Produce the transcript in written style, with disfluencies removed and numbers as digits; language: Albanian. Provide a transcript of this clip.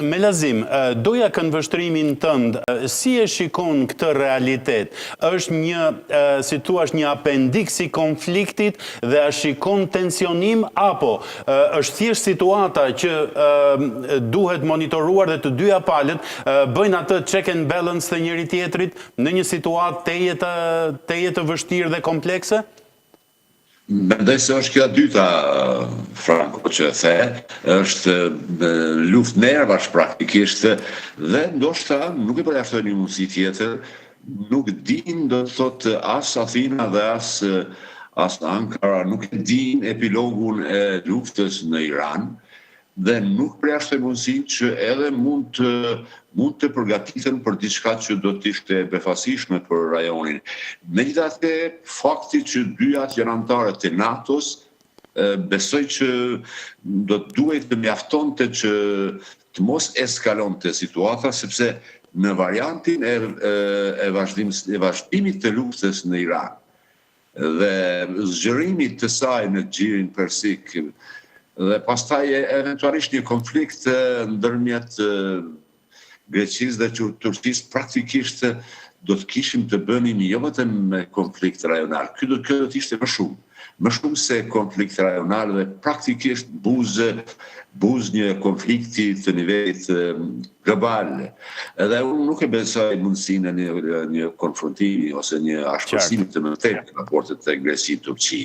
Melazim, doja këndvështrimin tënd, si e shikon këtë realitet? Është një, si thua, një apendiks i konfliktit dhe a shikon tensionim, apo është thjesht situata që duhet monitoruar dhe të dyja palët bëjnë atë check and balance të njëri tjetrit në një situatë teje të vështirë dhe komplekse? Mendoj se është kjo dyta, Franco, që the, është luftë nervash praktikisht dhe ndoshta nuk e përjashtoj një mundësi tjetër, nuk din do të thotë as Athina dhe as Ankara, nuk e din epilogun e luftës në Iran dhe nuk përjashtoj mundësinë që edhe mund të përgatiten për diçka që do të ishte befasishme për rajonin. Megjithatë, fakti që dyat janë anëtarë të NATO-s, besoj që do të duhet të mjaftonte që të mos eskalonte situata, sepse në variantin e vazhdimit të luftës në Iran dhe zgjerimit të saj në xhirin persik dhe pastaj eventualisht një konflikt ndërmjet Greqisë dhe Turqisë, praktikisht do të kishim të bënim jo vetëm me konflikt rajonal. Ky do të ishte më shumë se konflikt rajonal dhe praktikisht buz një konflikti të nivelit global. Edhe unë nuk e besoj mundësinë e një konfrontimi ose një ashpërsim të mëtej në raportet e Greqi-Turqi.